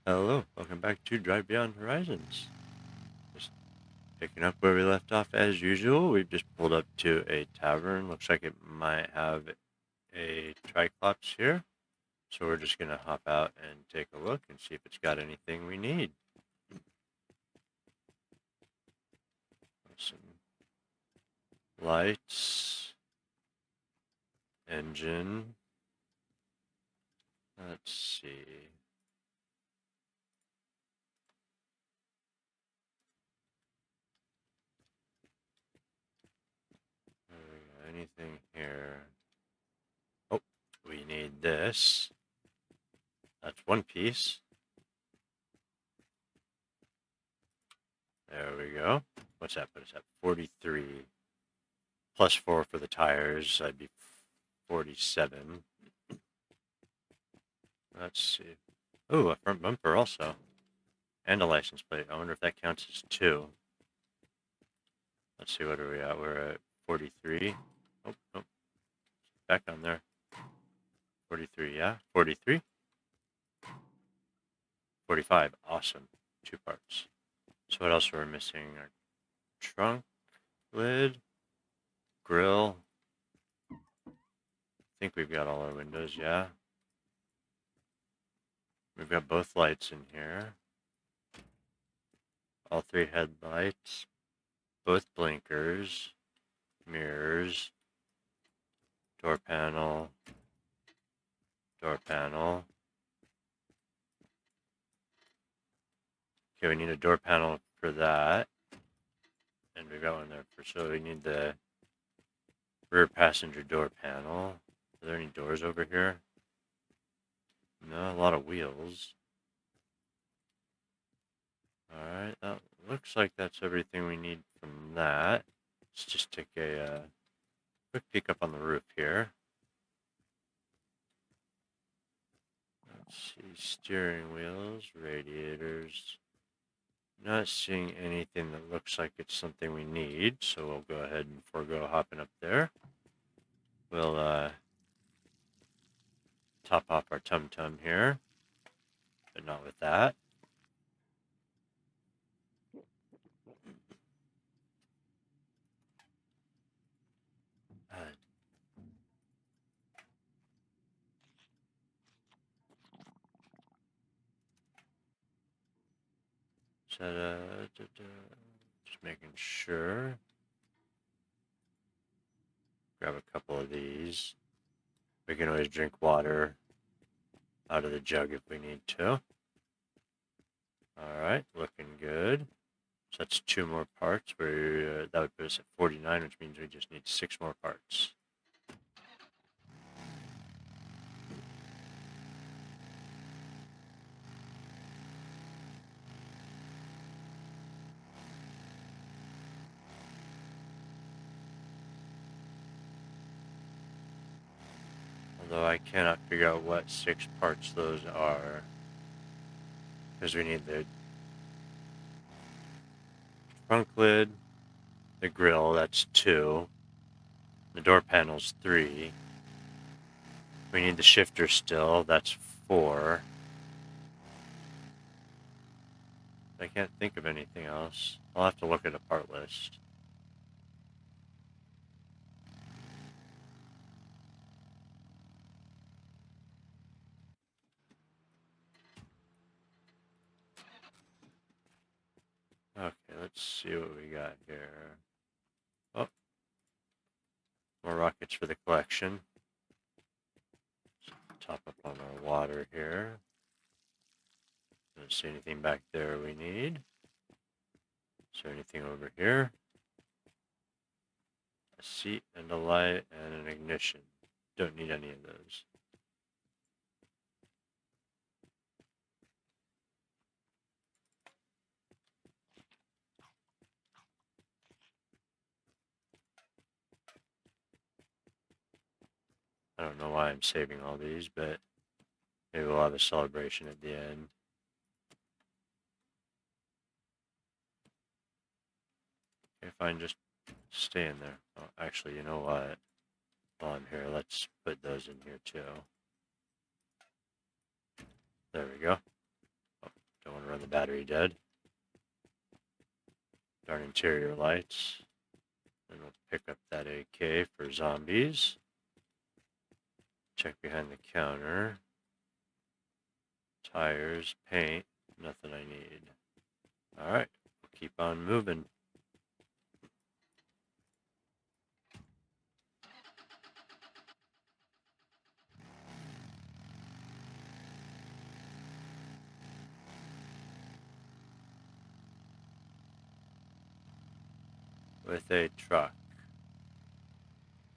Hello, welcome back to Drive Beyond Horizons. Just picking up where we left off as usual. We've just pulled up to a tavern. Looks like it might have a Triclops here. So we're just going to hop out and take a look and see if it's got anything we need. Some lights, engine. Let's see. Anything here? Oh, we need this. That's one piece. There we go. What's that put us at? 43. Plus 4 for the tires. I'd be 47. Let's see. Oh, a front bumper also. And a license plate. I wonder if that counts as 2. Let's see, what are we at? We're at 43. Oh, oh. Back on there. 43, yeah. 43. 45. Awesome. 2 parts. So what else are we missing? Our trunk lid. Grill. I think we've got all our windows, yeah. We've got both lights in here. All 3 headlights. Both blinkers. Mirrors. Door panel. Door panel. Okay, we need a door panel for that. And we've got one there for, so we need the rear passenger door panel. Are there any doors over here? No, a lot of wheels. Alright, that looks like that's everything we need from that. Let's just take a quick peek up on the roof here. Let's see, steering wheels, radiators. Not seeing anything that looks like it's something we need, so we'll go ahead and forego hopping up there. We'll top off our tum-tum here, but not with that. Just making sure. Grab a couple of these. We can always drink water out of the jug if we need to. All right, looking good. So that's 2 more parts. That would put us at 49, which means we just need 6 more parts. Although I cannot figure out what 6 parts those are. Because we need the trunk lid, the grill, that's 2. The door panel's 3. We need the shifter still, that's 4. I can't think of anything else. I'll have to look at a part list. Okay, let's see what we got here. Oh, more rockets for the collection. Top up on our water here. Don't see anything back there we need. Is there anything over here? A seat and a light and an ignition. Don't need any of those. I don't know why I'm saving all these, but maybe we'll have a celebration at the end. Okay, fine, just stay in there. Oh, actually, you know what? While I'm here, let's put those in here too. There we go. Oh, Don't want to run the battery dead. Darn interior lights. Then we'll pick up that AK for zombies. Check behind the counter. Tires, paint, nothing I need. Alright, we'll keep on moving. With a truck.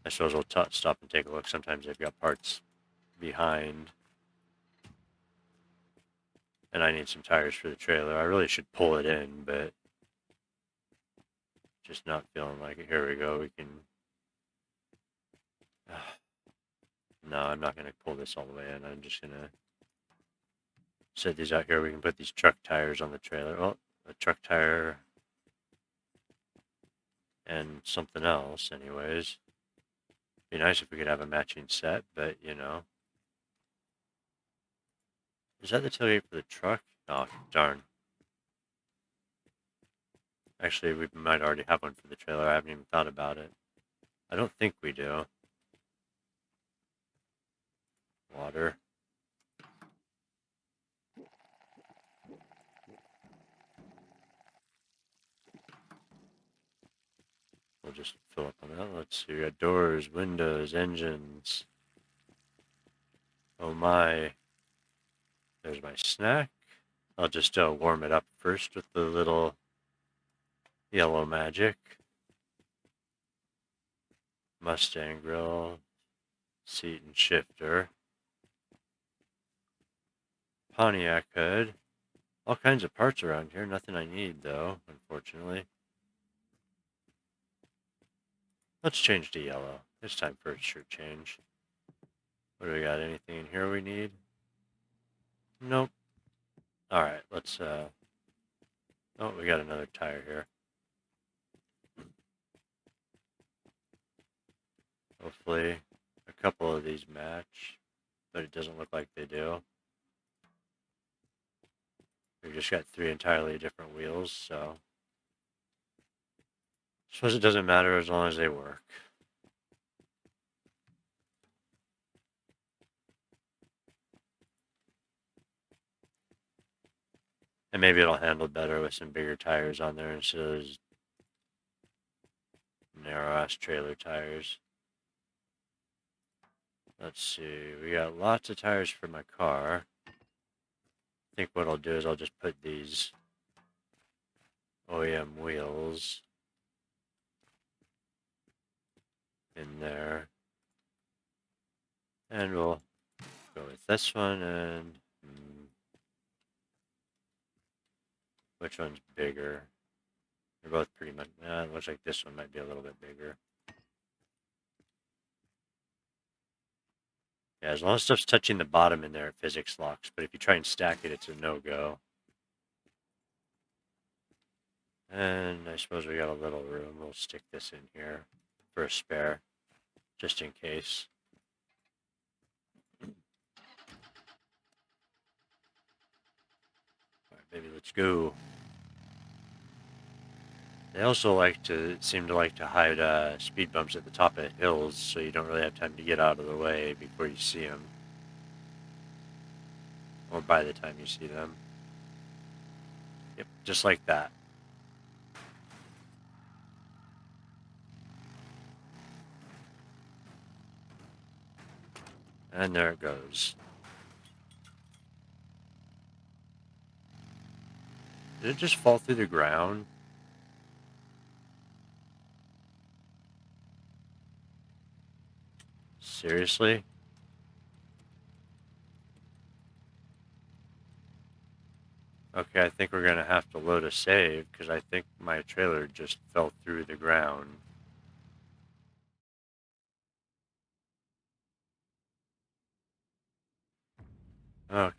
I suppose we'll stop and take a look. Sometimes they've got parts behind. And I need some tires for the trailer. I really should pull it in, but just not feeling like it. Here we go. We can... No, I'm not going to pull this all the way in. I'm just going to set these out here. We can put these truck tires on the trailer. Oh, a truck tire and something else anyways. Be nice if we could have a matching set, but you know. Is that the tailgate for the truck? Oh, darn. Actually, we might already have one for the trailer. I haven't even thought about it. I don't think we do. Water. We'll just fill up on that. Let's see. We got doors, windows, engines. Oh my. There's my snack. I'll just warm it up first with the little yellow magic. Mustang grill. Seat and shifter. Pontiac hood. All kinds of parts around here. Nothing I need, though, unfortunately. Let's change to yellow. It's time for a shirt change. What do we got? Anything in here we need? Nope. Alright, let's, oh, we got another tire here. Hopefully a couple of these match, but it doesn't look like they do. We've just got 3 entirely different wheels, so I suppose it doesn't matter as long as they work. And maybe it'll handle better with some bigger tires on there instead of those narrow-ass trailer tires. Let's see, we got lots of tires for my car. I think what I'll do is I'll just put these OEM wheels in there. And we'll go with this one and... which one's bigger? They're both pretty much... it looks like this one might be a little bit bigger. Yeah, as long as stuff's touching the bottom in there, it physics locks. But if you try and stack it, it's a no-go. And I suppose we got a little room. We'll stick this in here for a spare, just in case. Alright, baby, let's go. They also seem to like to hide speed bumps at the top of hills, so you don't really have time to get out of the way before you see them. Or by the time you see them. Yep, just like that. And there it goes. Did it just fall through the ground? Seriously? Okay, I think we're going to have to load a save, because I think my trailer just fell through the ground. Okay.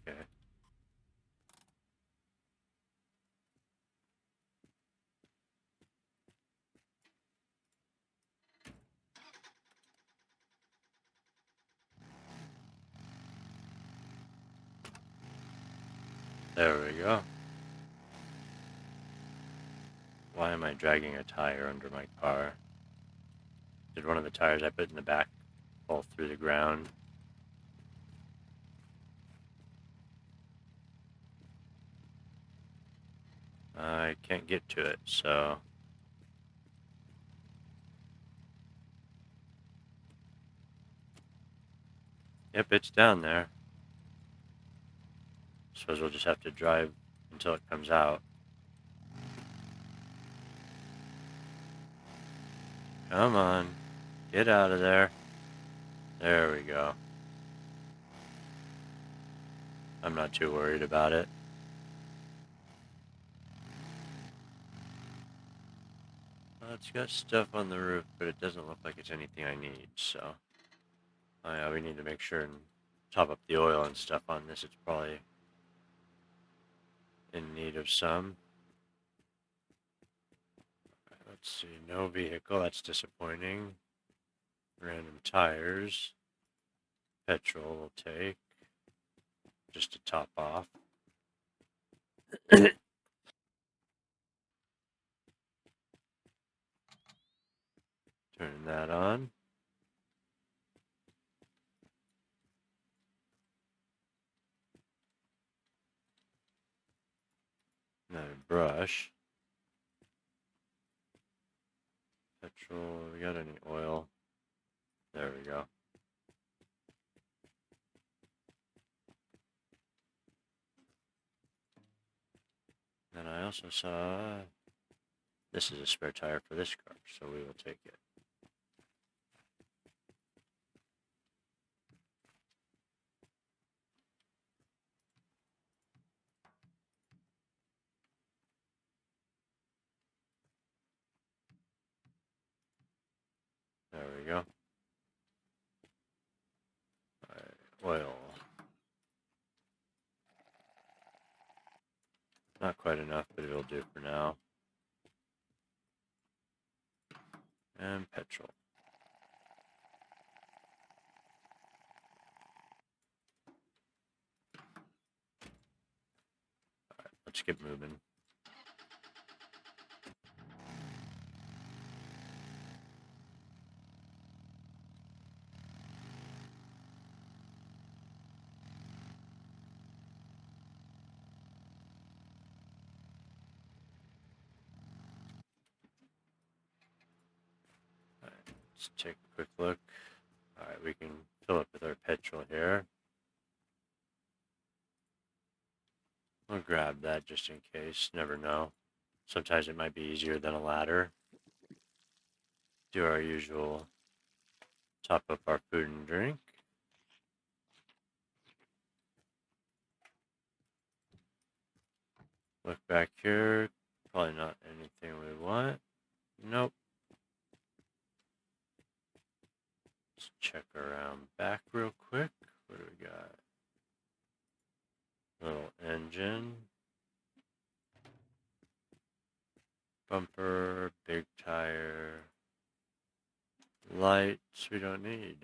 There we go. Why am I dragging a tire under my car? Did one of the tires I put in the back fall through the ground? I can't get to it, so... Yep, it's down there. Suppose we'll just have to drive until it comes out. Come on. Get out of there. There we go. I'm not too worried about it. It's got stuff on the roof, but it doesn't look like it's anything I need, so... Oh yeah, we need to make sure and top up the oil and stuff on this. It's probably in need of some. Let's see, no vehicle, that's disappointing. Random tires. Petrol will take. Just to top off. Turn that on. Another brush. Petrol, we got any oil? There we go. Then I also saw this is a spare tire for this car, so we will take it. There we go. Alright, oil. Not quite enough, but it'll do for now. And petrol. Alright, let's get moving. Let's take a quick look. Alright, we can fill up with our petrol here. I'll grab that just in case. Never know. Sometimes it might be easier than a ladder. Do our usual top up our food and drink. Look back here. Probably not anything we want. Nope. Let's check around back real quick. What do we got? Little engine. Bumper, big tire. Lights we don't need.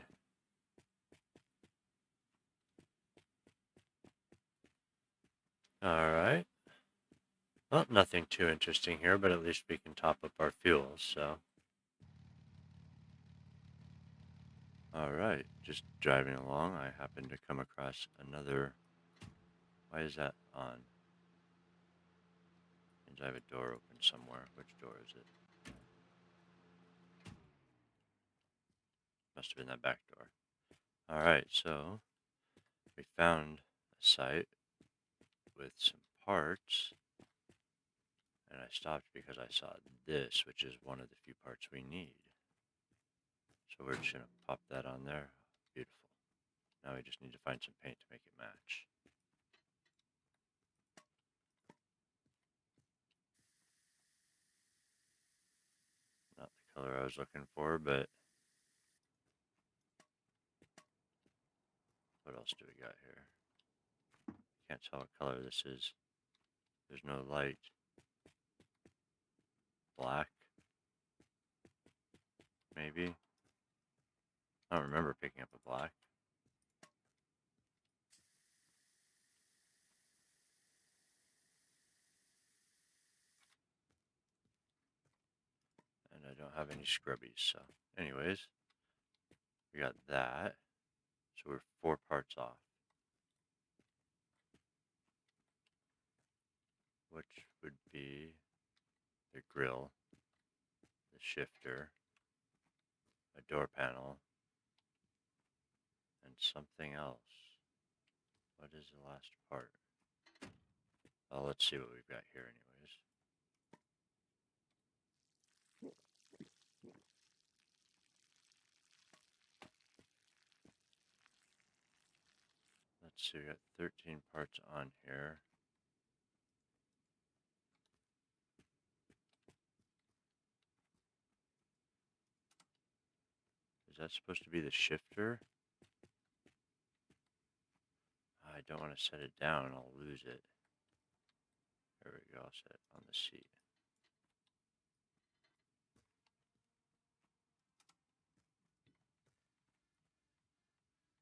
Alright. Well, nothing too interesting here, but at least we can top up our fuel, so. Alright, just driving along, I happened to come across another... Why is that on? Means I have a door open somewhere. Which door is it? Must have been that back door. Alright, so we found a site with some parts, and I stopped because I saw this, which is one of the few parts we need. So we're just going to pop that on there. Beautiful. Now we just need to find some paint to make it match. Not the color I was looking for, but what else do we got here? Can't tell what color this is. There's no light. Black? Maybe? I don't remember picking up a black. have any scrubbies. So anyways, we got that. So we're 4 parts off. Which would be the grill, the shifter, a door panel, and something else. What is the last part? Well, let's see what we've got here anyways. Let's see, we got 13 parts on here. Is that supposed to be the shifter? I don't want to set it down, I'll lose it. There we go, I'll set it on the seat.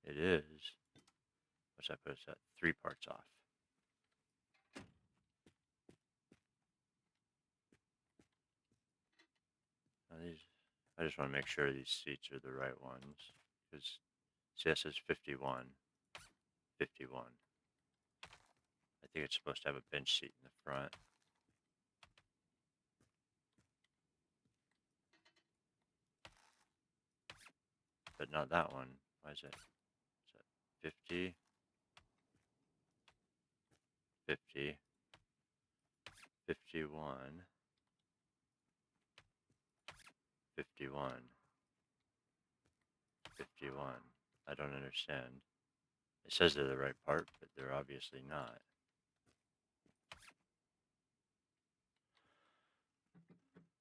It is. What's that put us at? 3 parts off. Now these, I just want to make sure these seats are the right ones. Because CS is 51. 51. I think it's supposed to have a bench seat in the front. But not that one. Why is it? Is that 50? 50. 51. 51. 51. I don't understand. It says they're the right part, but they're obviously not.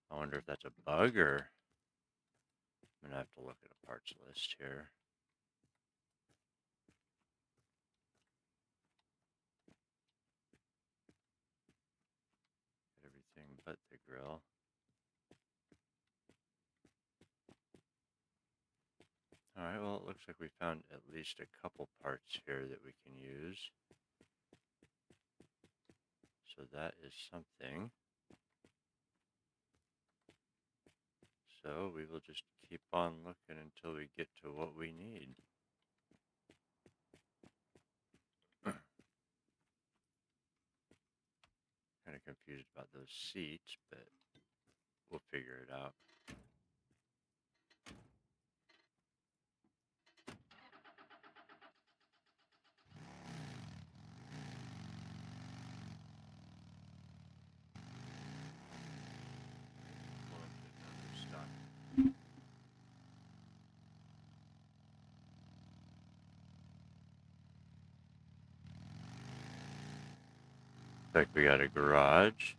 I wonder if that's a bug or... I'm gonna have to look at a parts list here. Everything but the grill. Alright, well, it looks like we found at least a couple parts here that we can use. So that is something. So we will just keep on looking until we get to what we need. Kind of confused about those seats, but we'll figure it out. Looks like we got a garage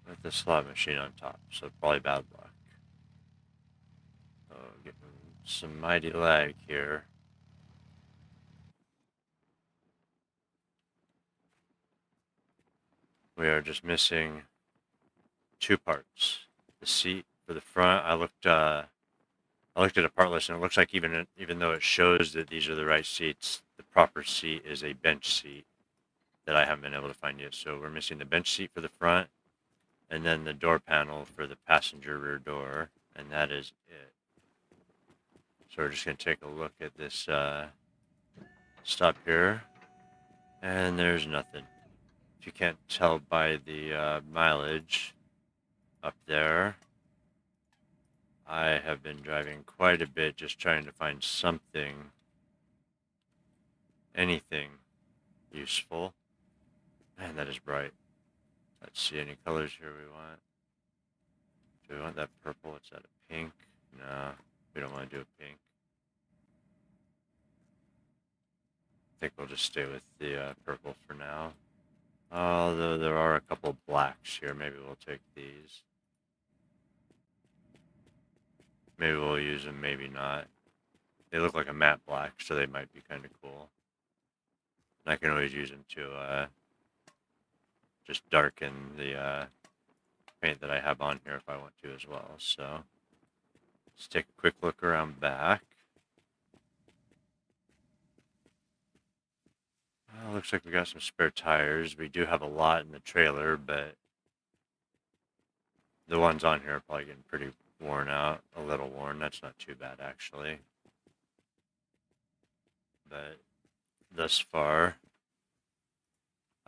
with the slot machine on top, so probably bad luck. Oh, getting some mighty lag here. We are just missing 2 parts. The seat for the front. I looked at a part list, and it looks like even though it shows that these are the right seats, the proper seat is a bench seat that I haven't been able to find yet. So we're missing the bench seat for the front, and then the door panel for the passenger rear door, and that is it. So we're just going to take a look at this stop here, and there's nothing. If you can't tell by the mileage up there, I have been driving quite a bit just trying to find something, anything useful. Man, that is bright. Let's see any colors here we want. Do we want that purple? Is that a pink? No, we don't want to do a pink. I think we'll just stay with the purple for now. Although there are a couple blacks here, maybe we'll take these. Maybe we'll use them, maybe not. They look like a matte black, so they might be kind of cool. And I can always use them to just darken the paint that I have on here if I want to as well. So let's take a quick look around back. Looks like we got some spare tires. We do have a lot in the trailer, but The ones on here are probably getting pretty worn out, a little worn. That's not too bad, actually. But thus far,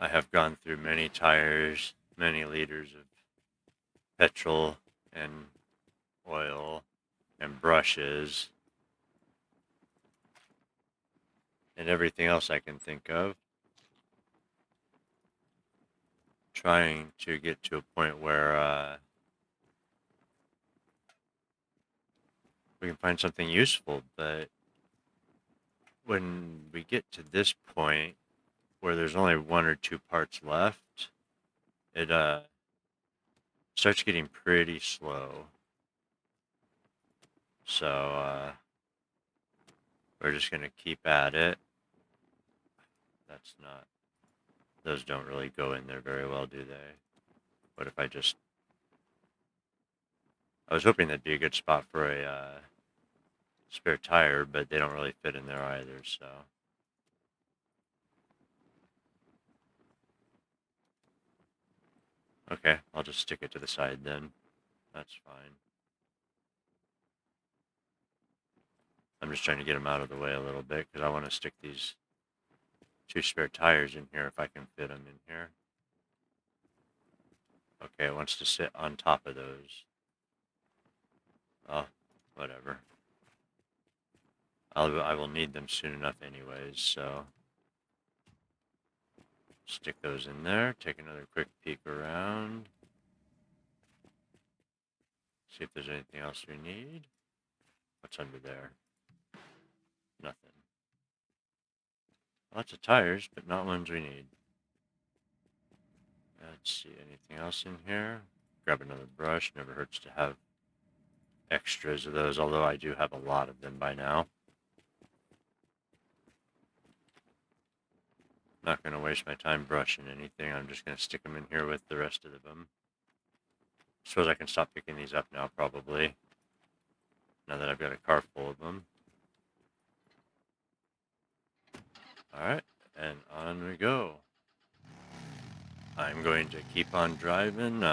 I have gone through many tires, many liters of petrol and oil and brushes and everything else I can think of, trying to get to a point where we can find something useful. But when we get to this point where there's only one or two parts left, it starts getting pretty slow. So we're just gonna keep at it. That's not, those don't really go in there very well, do they? What if I just, I was hoping that'd be a good spot for a spare tire, but they don't really fit in there either, so. Okay, I'll just stick it to the side then. That's fine. I'm just trying to get them out of the way a little bit because I want to stick these two spare tires in here if I can fit them in here. Okay, it wants to sit on top of those. Oh, whatever. I will need them soon enough anyways, so stick those in there, take another quick peek around, see if there's anything else we need. What's under there? Nothing. Lots of tires, but not ones we need. Let's see, anything else in here? Grab another brush, never hurts to have extras of those, although I do have a lot of them by now. Not going to waste my time brushing anything, I'm just going to stick them in here with the rest of them. Suppose I can stop picking these up now, probably, now that I've got a car full of them. Alright, and on we go. I'm going to keep on driving,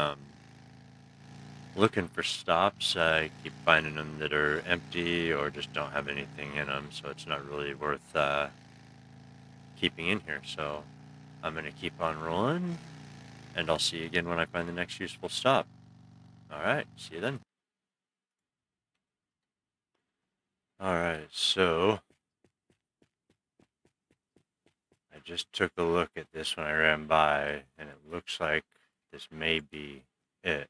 looking for stops. I keep finding them that are empty or just don't have anything in them, so it's not really worth keeping in here. So I'm going to keep on rolling, and I'll see you again when I find the next useful stop. Alright, see you then. Alright, so I just took a look at this when I ran by, and it looks like this may be it.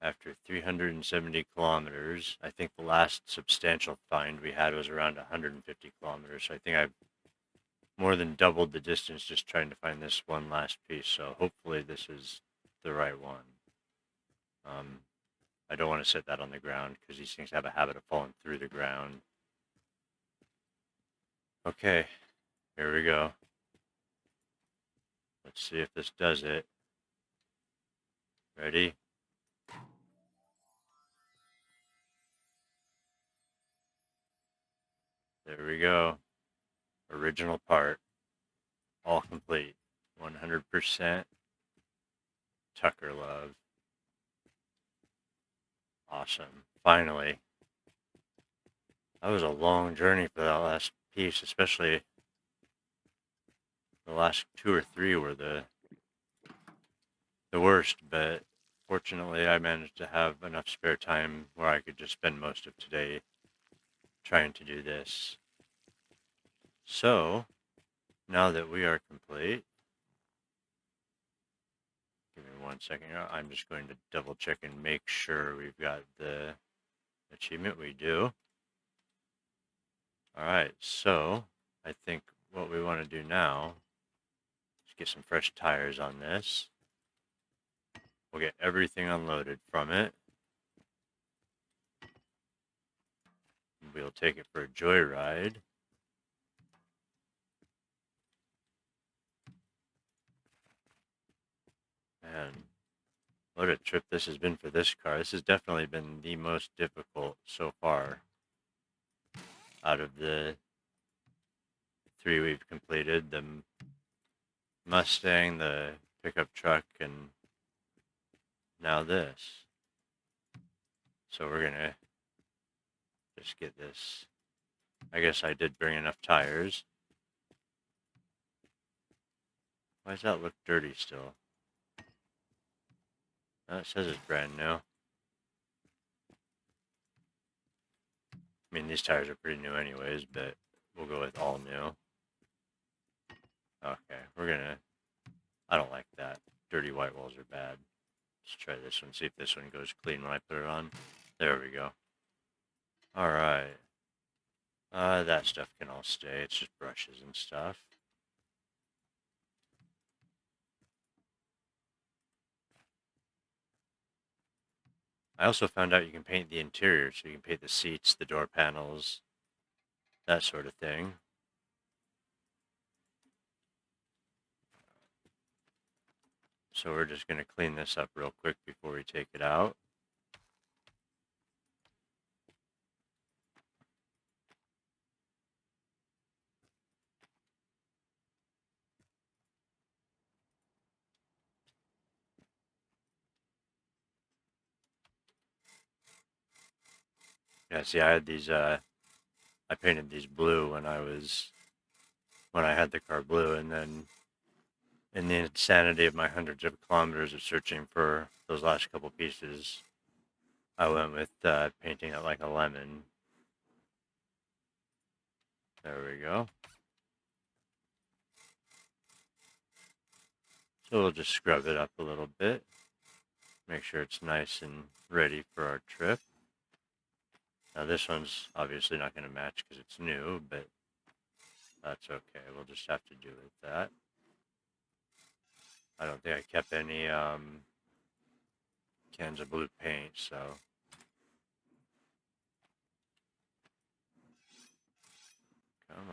After 370 kilometers, I think the last substantial find we had was around 150 kilometers. So I think I've more than doubled the distance just trying to find this one last piece. So hopefully this is the right one. I don't want to set that on the ground because these things have a habit of falling through the ground. Okay, here we go. Let's see if this does it. Ready? There we go. Original part. All complete. 100% Tucker love. Awesome. Finally. That was a long journey for that last piece, especially the last two or three were the worst, but fortunately I managed to have enough spare time where I could just spend most of today trying to do this. So, now that we are complete, give me 1 second here. I'm just going to double check and make sure we've got the achievement. We do. Alright, so I think what we want to do now is get some fresh tires on this. We'll get everything unloaded from it. We'll take it for a joyride. Man, what a trip this has been for this car. This has definitely been the most difficult so far out of the three we've completed. The Mustang, the pickup truck, and now this. So we're gonna just get this. I guess I did bring enough tires. Why does that look dirty still? It says it's brand new. I mean, these tires are pretty new anyways, but we'll go with all new. Okay, we're gonna... I don't like that. Dirty white walls are bad. Let's try this one, see if this one goes clean when I put it on. There we go. Alright. That stuff can all stay. It's just brushes and stuff. I also found out you can paint the interior, so you can paint the seats, the door panels, that sort of thing. So we're just going to clean this up real quick before we take it out. Yeah, see, I had these, I painted these blue when I had the car blue, and then in the insanity of my hundreds of kilometers of searching for those last couple pieces, I went with painting it like a lemon. There we go. So we'll just scrub it up a little bit. Make sure it's nice and ready for our trip. Now this one's obviously not going to match because it's new, but that's okay. We'll just have to do with that. I don't think I kept any cans of blue paint, so... Come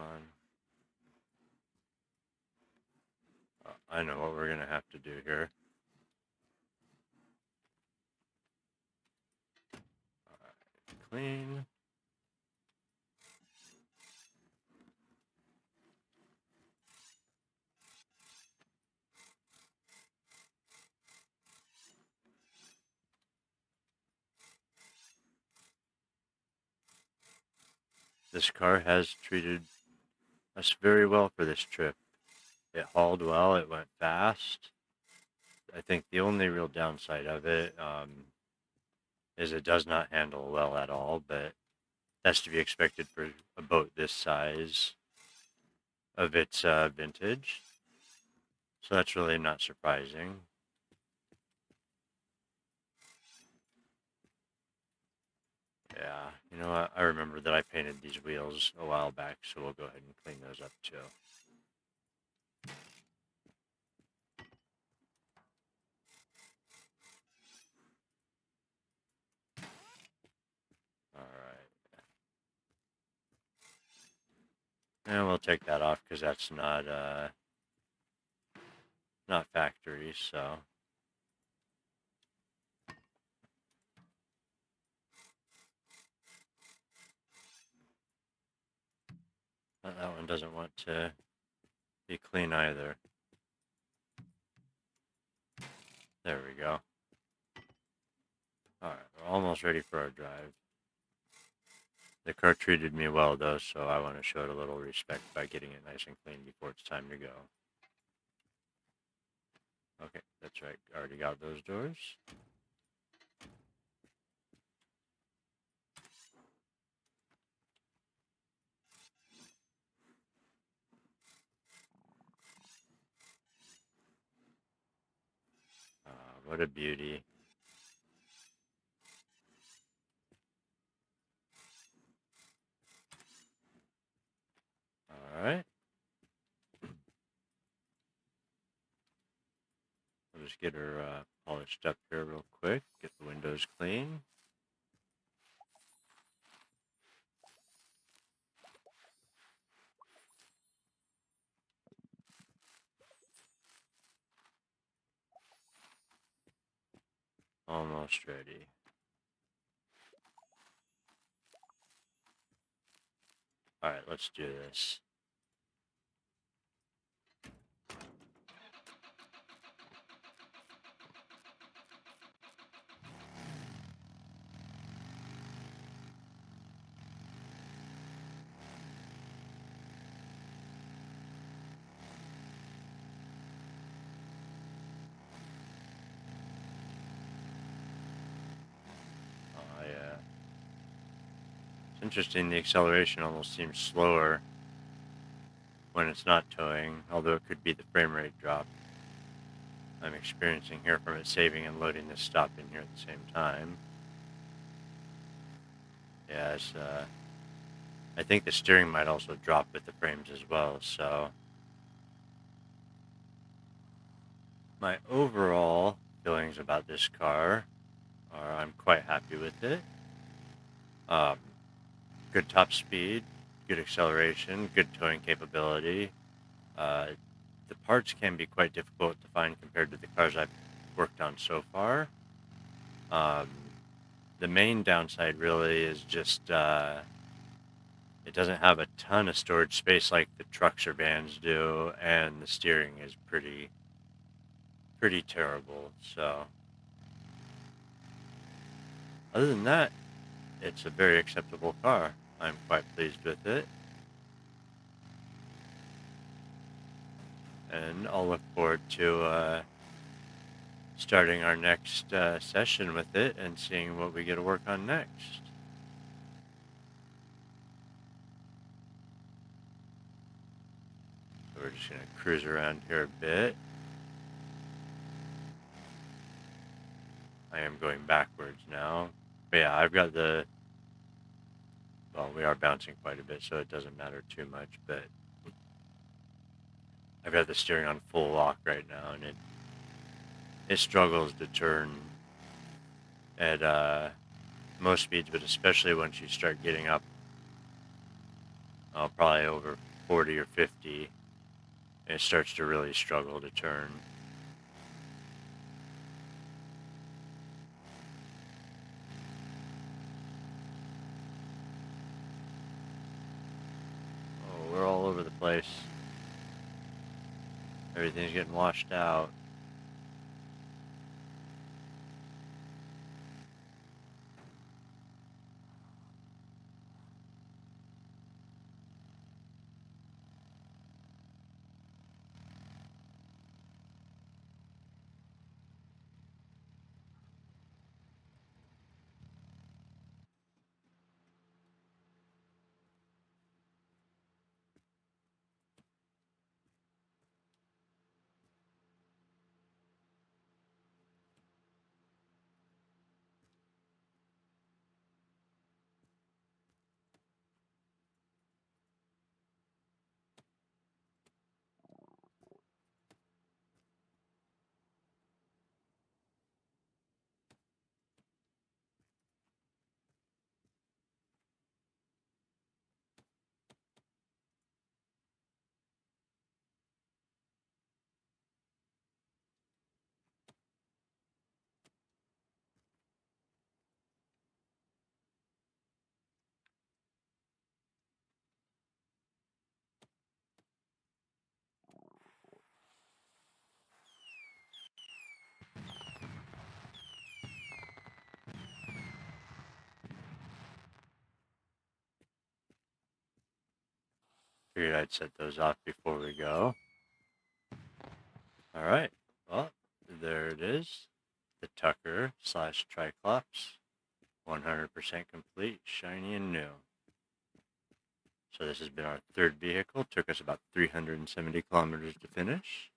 on. I know what we're going to have to do here. Alright, clean. This car has treated us very well for this trip. It hauled well, it went fast. I think the only real downside of it is it does not handle well at all, but that's to be expected for a boat this size of its vintage. So that's really not surprising. Yeah, you know what? I remember that I painted these wheels a while back, so we'll go ahead and clean those up too. Alright. And we'll take that off because that's not factory, so... That one doesn't want to be clean either. There we go. Alright, we're almost ready for our drive. The car treated me well though, so I want to show it a little respect by getting it nice and clean before it's time to go. Okay, that's right. Already got those doors. What a beauty. Alright. We'll just get her polished up here real quick. Get the windows clean. Almost ready. Alright, let's do this. It's interesting, the acceleration almost seems slower when it's not towing, although it could be the frame rate drop I'm experiencing here from it saving and loading this stop in here at the same time. Yeah, I think the steering might also drop with the frames as well, so my overall feelings about this car are I'm quite happy with it. Um, Good top speed, good acceleration, good towing capability. Uh, the parts can be quite difficult to find compared to the cars I've worked on so far. Um, the main downside really is just it doesn't have a ton of storage space like the trucks or vans do, and the steering is pretty terrible. So other than that, it's a very acceptable car. I'm quite pleased with it, and I'll look forward to starting our next session with it and seeing what we get to work on next. So we're just going to cruise around here a bit. I am going backwards now. But yeah, I've got well, we are bouncing quite a bit, so it doesn't matter too much, but I've got the steering on full lock right now, and it struggles to turn at most speeds, but especially once you start getting up, probably over 40 or 50, it starts to really struggle to turn. Oh, we're all over the place. Everything's getting washed out. Figured I'd set those off before we go. All right. Well, there it is. The Tucker slash Triclops. 100% complete, shiny and new. So this has been our third vehicle. Took us about 370 kilometers to finish.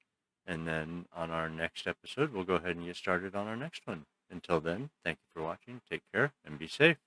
And then on our next episode, we'll go ahead and get started on our next one. Until then, thank you for watching. Take care and be safe.